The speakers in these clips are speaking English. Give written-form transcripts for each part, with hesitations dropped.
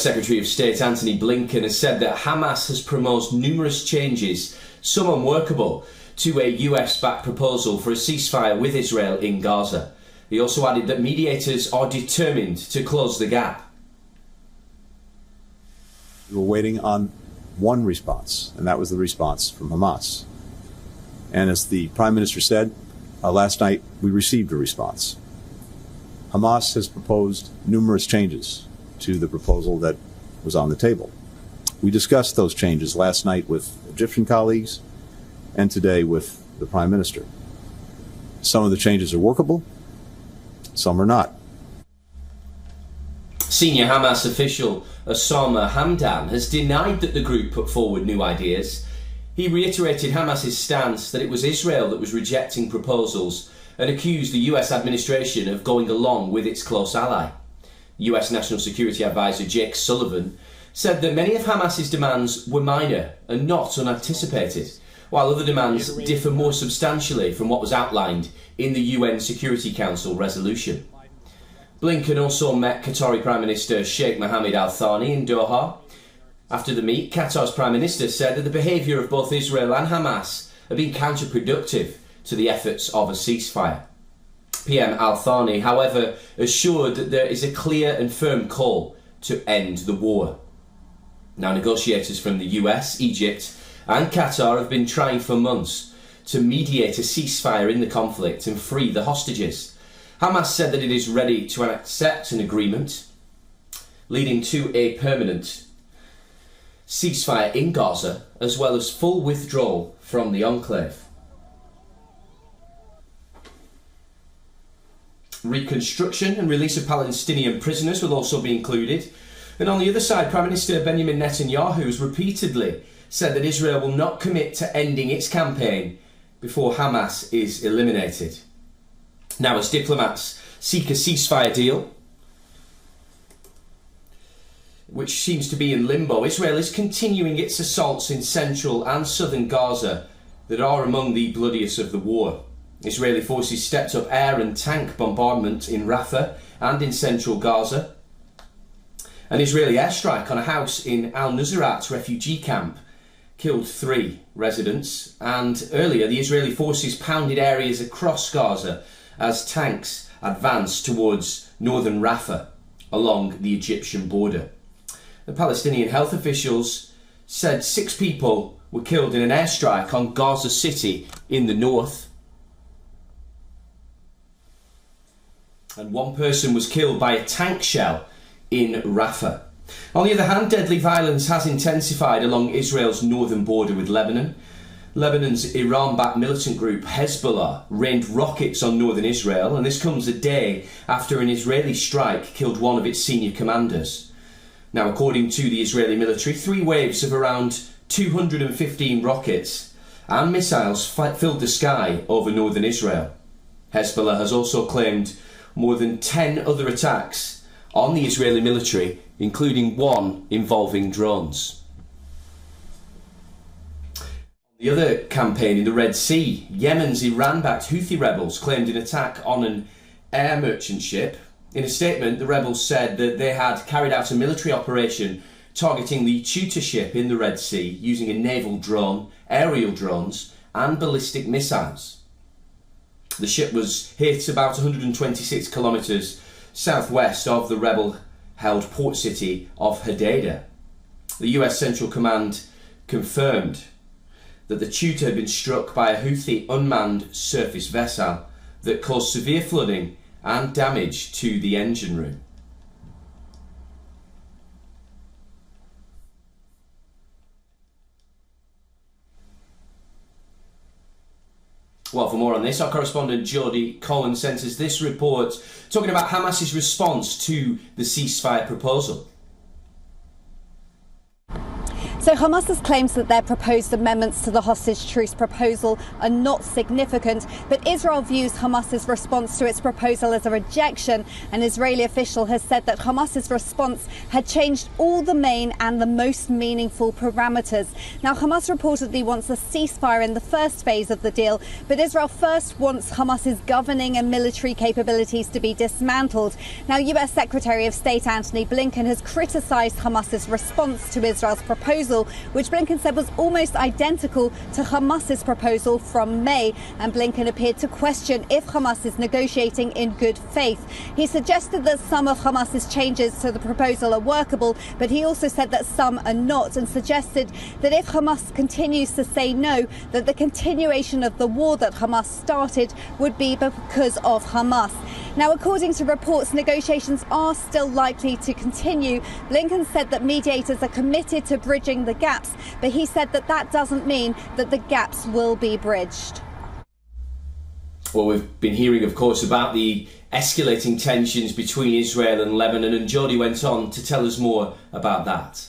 Secretary of State Antony Blinkin has said that Hamas has proposed numerous changes, some unworkable, to a US-backed proposal for a ceasefire with Israel in Gaza. He also added that mediators are determined to close the gap. We were waiting on one response, and that was the response from Hamas. And as the Prime Minister said, last night we received a response. Hamas has proposed numerous changes to the proposal that was on the table. We discussed those changes last night with Egyptian colleagues and today with the Prime Minister. Some of the changes are workable, some are not. Senior Hamas official Osama Hamdan has denied that the group put forward new ideas. He reiterated Hamas's stance that it was Israel that was rejecting proposals and accused the US administration of going along with its close ally. US National Security Advisor Jake Sullivan said that many of Hamas's demands were minor and not unanticipated, while other demands differ more substantially from what was outlined in the UN Security Council resolution. Blinkin also met Qatari Prime Minister Sheikh Mohammed Al Thani in Doha. After the meet, Qatar's Prime Minister said that the behaviour of both Israel and Hamas have been counterproductive to the efforts of a ceasefire. PM Al Thani, however, assured that there is a clear and firm call to end the war. Now, negotiators from the US, Egypt and Qatar have been trying for months to mediate a ceasefire in the conflict and free the hostages. Hamas said that it is ready to accept an agreement leading to a permanent ceasefire in Gaza, as well as full withdrawal from the enclave. Reconstruction and release of Palestinian prisoners will also be included. And on the other side, Prime Minister Benjamin Netanyahu has repeatedly said that Israel will not commit to ending its campaign before Hamas is eliminated. Now, as diplomats seek a ceasefire deal, which seems to be in limbo, Israel is continuing its assaults in central and southern Gaza that are among the bloodiest of the war. Israeli forces stepped up air and tank bombardment in Rafah and in central Gaza. An Israeli airstrike on a house in Al-Nusrat refugee camp killed 3 residents, and earlier the Israeli forces pounded areas across Gaza as tanks advanced towards northern Rafah along the Egyptian border. The Palestinian health officials said 6 people were killed in an airstrike on Gaza City in the north. And 1 person was killed by a tank shell in Rafah. On the other hand, deadly violence has intensified along Israel's northern border with Lebanon. Lebanon's Iran-backed militant group Hezbollah rained rockets on northern Israel, and this comes a day after an Israeli strike killed one of its senior commanders. Now, according to the Israeli military, 3 waves of around 215 rockets and missiles filled the sky over northern Israel. Hezbollah has also claimed more than 10 other attacks on the Israeli military, including one involving drones. The other campaign in the Red Sea, Yemen's Iran-backed Houthi rebels claimed an attack on an air merchant ship. In a statement, the rebels said that they had carried out a military operation targeting the Tutor ship in the Red Sea using a naval drone, aerial drones and ballistic missiles. The ship was hit about 126 kilometres southwest of the rebel-held port city of Hodeidah. The US Central Command confirmed that the Tutor had been struck by a Houthi unmanned surface vessel that caused severe flooding and damage to the engine room. Well, for more on this, our correspondent Jodie Cohen sent us this report talking about Hamas's response to the ceasefire proposal. So Hamas's claims that their proposed amendments to the hostage truce proposal are not significant, but Israel views Hamas's response to its proposal as a rejection. An Israeli official has said that Hamas's response had changed all the main and the most meaningful parameters. Now, Hamas reportedly wants a ceasefire in the first phase of the deal, but Israel first wants Hamas's governing and military capabilities to be dismantled. Now, US Secretary of State Antony Blinkin has criticised Hamas's response to Israel's proposal, which Blinkin said was almost identical to Hamas's proposal from May. And Blinkin appeared to question if Hamas is negotiating in good faith. He suggested that some of Hamas's changes to the proposal are workable, but he also said that some are not, and suggested that if Hamas continues to say no, that the continuation of the war that Hamas started would be because of Hamas. Now, according to reports, negotiations are still likely to continue. Blinkin said that mediators are committed to bridging the gaps, but he said that that doesn't mean that the gaps will be bridged. Well, we've been hearing, of course, about the escalating tensions between Israel and Lebanon, and Jodie went on to tell us more about that.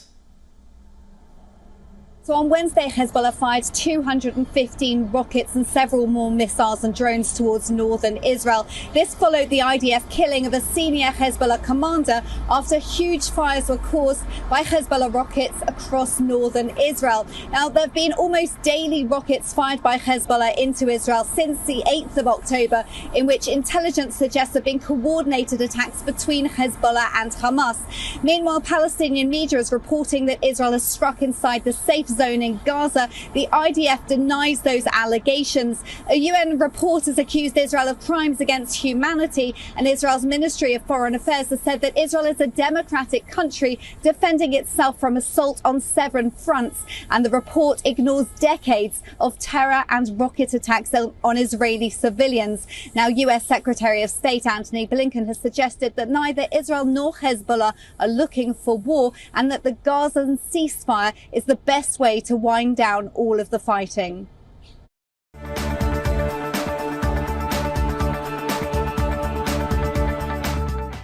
So on Wednesday, Hezbollah fired 215 rockets and several more missiles and drones towards northern Israel. This followed the IDF killing of a senior Hezbollah commander after huge fires were caused by Hezbollah rockets across northern Israel. Now, there have been almost daily rockets fired by Hezbollah into Israel since the 8th of October, in which intelligence suggests there have been coordinated attacks between Hezbollah and Hamas. Meanwhile, Palestinian media is reporting that Israel has struck inside the safe zone in Gaza. The IDF denies those allegations. A UN report has accused Israel of crimes against humanity, and Israel's Ministry of Foreign Affairs has said that Israel is a democratic country defending itself from assault on seven fronts. And the report ignores decades of terror and rocket attacks on Israeli civilians. Now, US Secretary of State Antony Blinkin has suggested that neither Israel nor Hezbollah are looking for war, and that the Gaza ceasefire is the best way to wind down all of the fighting.